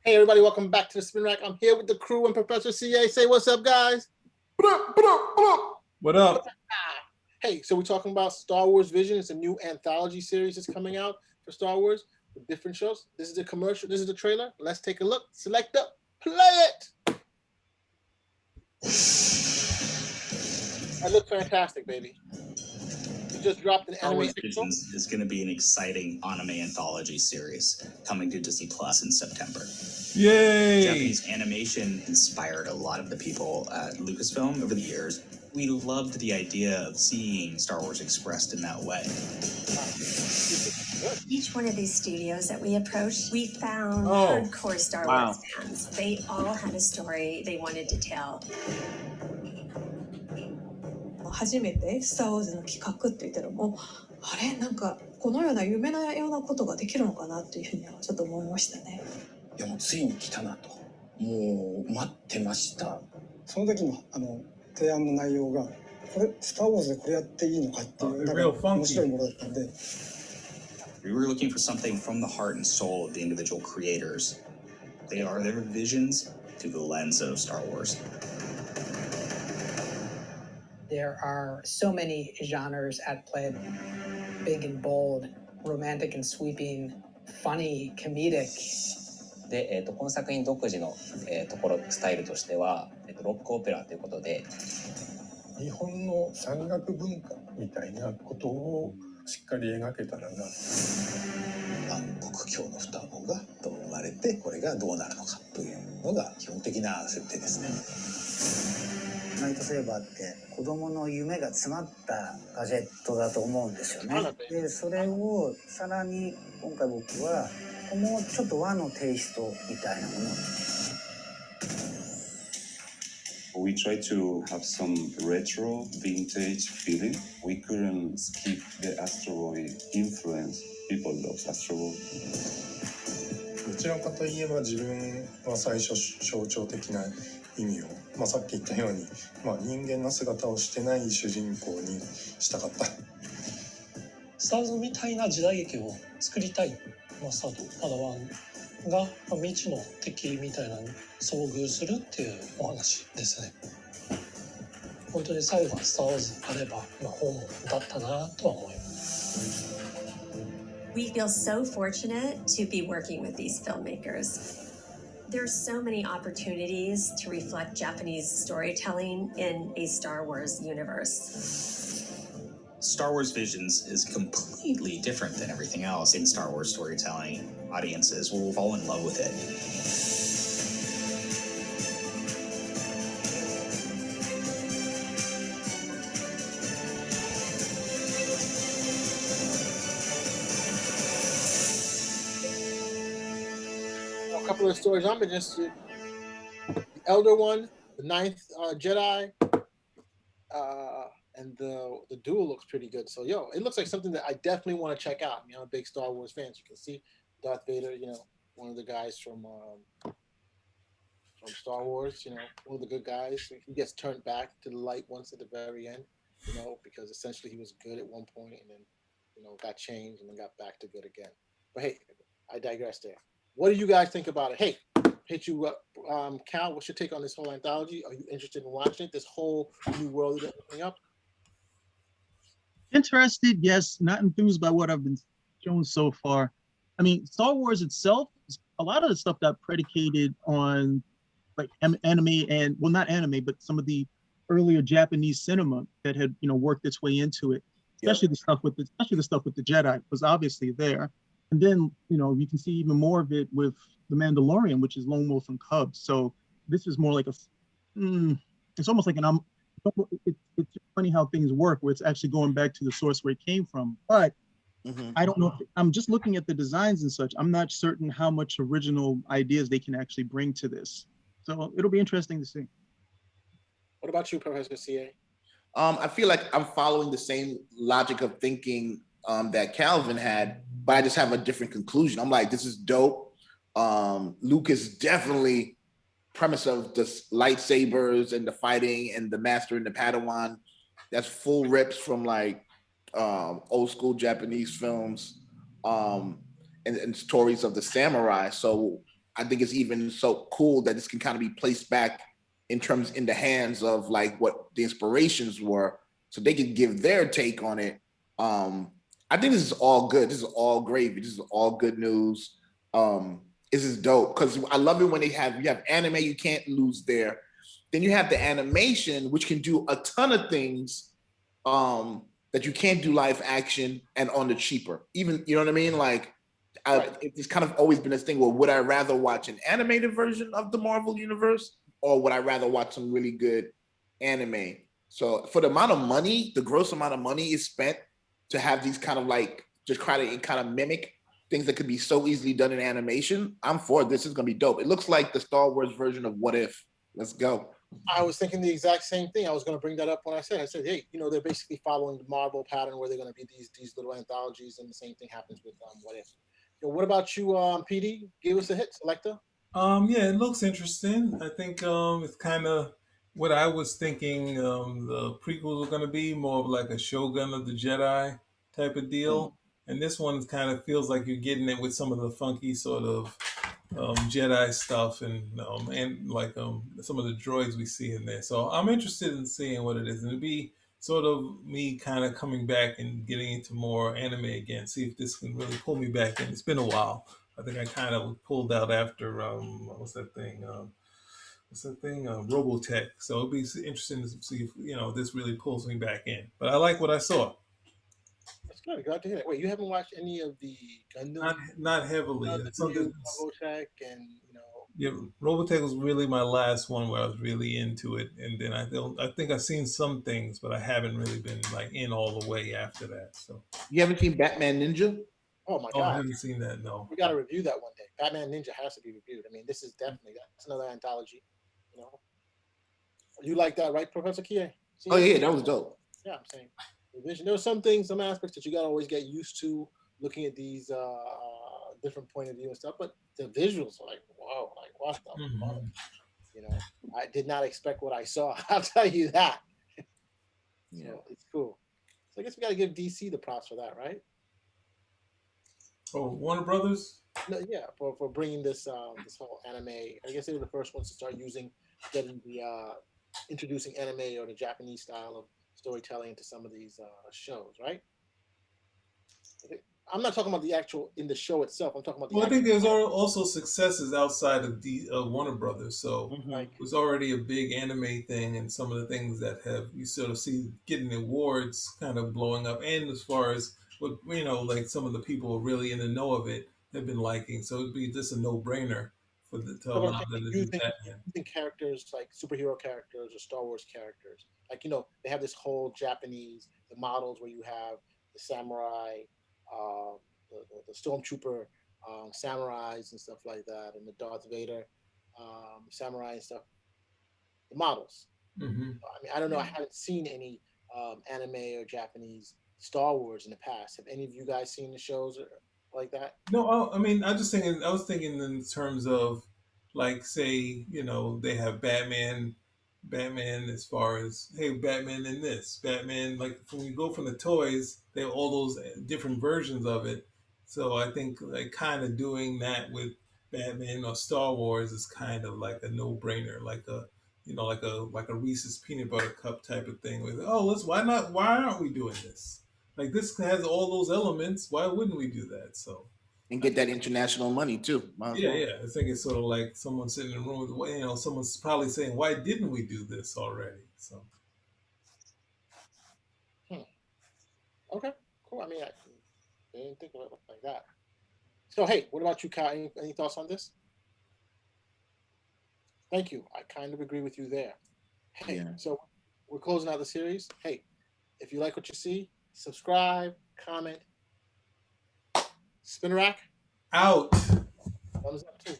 Hey everybody, welcome back to the Spin Rack. I'm here with the crew and Professor CA. Say what's up, guys. What up? Hey, so we're talking about Star Wars Vision. It's a new anthology series that's coming out for Star Wars with different shows. This is the commercial. This is the trailer. Let's take a look. Select up. Play it. That looks fantastic, baby. We just dropped an Star anime. Wars Visions is going to be an exciting anime anthology series coming to Disney Plus in September. Yay! Japanese animation inspired a lot of the people at Lucasfilm over the years. We loved the idea of seeing Star Wars expressed in that way. Each one of these studios that we approached, we found hardcore Star Wars fans. They all had a story they wanted to tell. 初めてスター・ウォーズの企画って言ったらもうあれなんかこのような夢のようなことができるのかなというふうにはちょっと思いましたね。いやもうついに来たなともう待ってました。その時の提案の内容がこれスター・ウォーズでこれやっていいのかっていうなんか面白いものだったんで。We were looking for something from the heart and soul of the individual creators. They are their visions through the lens of Star Wars. There are so many genres at play, big and bold, romantic and sweeping, funny, comedic. で、この作品独自の、スタイルとしては、ロックオペラということで、日本の山岳文化みたいなことをしっかり描けたらな。国境の双子がどう生まれて、これがどうなるのかというのが基本的な設定ですね。ナイトセーバーって子供の夢が詰まったガジェットだと思うんですよね。で、それをさらに今回僕はもうちょっと和のテイストみたいなもの。We try to have some retro vintage feeling. We couldn't skip the Astro Boy influence. People love Astro Boy. どちらかといえば自分は最初象徴的な意味を、さっき言ったように、人間の姿をしてない主人公にしたかった。スターズみたいな時代劇を作りたいマスターとパダワンが未知の敵みたいなのに遭遇するっていうお話ですね。本当に最後はスター・ウォーズあれば本望だったなとは思います。We feel so fortunate to be working with these filmmakers. There's so many opportunities to reflect Japanese storytelling in a Star Wars universe. Star Wars Visions is completely different than everything else in Star Wars storytelling. Audiences will fall in love with it. A couple of stories I'm interested. The Elder One, the Ninth Jedi, and the Duel looks pretty good. So it looks like something that I definitely want to check out. I'm a big Star Wars fan. So you can see Darth Vader, one of the guys from Star Wars, one of the good guys. He gets turned back to the light once at the very end, because essentially he was good at one point and then, got changed and then got back to good again. But hey, I digress there. What do you guys think about it? Hey, hit you up. Cal, what's your take on this whole anthology? Are you interested in watching it? This whole new world that's opening up? Interested, yes. Not enthused by what I've been shown so far. I mean, Star Wars itself, a lot of the stuff got predicated on like anime and, well, not anime, but some of the earlier Japanese cinema that had, worked its way into it. Especially the stuff with the Jedi was obviously there. And then, you can see even more of it with The Mandalorian, which is Lone Wolf and Cub. So this is more like it's almost like it's funny how things work, where it's actually going back to the source where it came from. But I don't know. I'm just looking at the designs and such. I'm not certain how much original ideas they can actually bring to this. So it'll be interesting to see. What about you, Professor CA? I feel like I'm following the same logic of thinking that Calvin had, but I just have a different conclusion. I'm like, this is dope. Lucas definitely premise of the lightsabers and the fighting and the master and the Padawan. That's full rips from like old school Japanese films and stories of the samurai. So I think it's even so cool that this can kind of be placed back in the hands of like what the inspirations were, so they can give their take on it. I think this is all good. This is all gravy. This is all good news. This is dope because I love it when you have anime, you can't lose there. Then you have the animation, which can do a ton of things that you can't do live action and on the cheaper. Even, you know what I mean? Like, it's kind of always been this thing where would I rather watch an animated version of the Marvel universe or would I rather watch some really good anime? So for the amount of money, the gross amount of money is spent to have these kind of like just try to kind of mimic things that could be so easily done in animation, I'm for this. Is gonna be dope. It looks like the Star Wars version of What If. Let's go. I was thinking the exact same thing. I was going to bring that up when I said, hey, they're basically following the Marvel pattern where they're going to be these little anthologies, and the same thing happens with What If. What about you, PD? Give us a hit, Selector. Yeah, it looks interesting. I think it's kind of what I was thinking. The prequels are going to be more of like a Shogun of the Jedi type of deal, and this one kind of feels like you're getting it with some of the funky sort of Jedi stuff and like some of the droids we see in there. So I'm interested in seeing what it is, and it'll be sort of me kind of coming back and getting into more anime again. See if this can really pull me back in. It's been a while. I think I kind of pulled out after what's that thing? Robotech. So it'll be interesting to see if this really pulls me back in. But I like what I saw. That's good. Glad to hear that. Wait, you haven't watched any of the Gundam? Not heavily. Robotech and Yeah, Robotech was really my last one where I was really into it, and then I think I've seen some things, but I haven't really been like in all the way after that. So you haven't seen Batman Ninja? Oh my god! I haven't seen that. No, we got to review that one day. Batman Ninja has to be reviewed. I mean, this is definitely that's another anthology. You like that, right, Professor Kie? Oh yeah, that was dope. Yeah, I'm saying revision. There are some things, some aspects that you got to always get used to looking at these different point of view and stuff. But the visuals are like, wow, like what the fuck? I did not expect what I saw. I'll tell you that. It's cool. So I guess we got to give DC the props for that, right? Oh, Warner Brothers. No, yeah, for bringing this this whole anime. I guess they were the first ones to start getting the introducing anime or the Japanese style of storytelling into some of these shows, right? I'm not talking about the actual in the show itself. I'm talking about. I think there's also successes outside of Warner Brothers. So it was already a big anime thing, and some of the things that you sort of see getting awards kind of blowing up. And as far as what like some of the people really in the know of it have been liking, so it'd be just a no-brainer for the to allow them to do that. Using characters like superhero characters or Star Wars characters, like they have this whole Japanese the models where you have the samurai. The stormtrooper samurais and stuff like that, and the Darth Vader samurai and stuff. The models. I mean, I don't know. I haven't seen any anime or Japanese Star Wars in the past. Have any of you guys seen the shows like that? No, I mean, I was thinking in terms of like, say, they have Batman as far as, hey, Batman in this, Batman, like when you go from the toys, they have all those different versions of it. So I think like kind of doing that with Batman or Star Wars is kind of like a no-brainer, like a like a Reese's peanut butter cup type of thing with, why aren't we doing this? Like this has all those elements, why wouldn't we do that? So and get that international money too. Yeah. I think it's sort of like someone sitting in a room with, someone's probably saying, why didn't we do this already? So. Okay, cool. I mean, I didn't think of it like that. So, hey, what about you, Kyle? Any thoughts on this? Thank you. I kind of agree with you there. Hey, so we're closing out the series. Hey, if you like what you see, subscribe, comment. Spin rack. Out. Thumbs up too.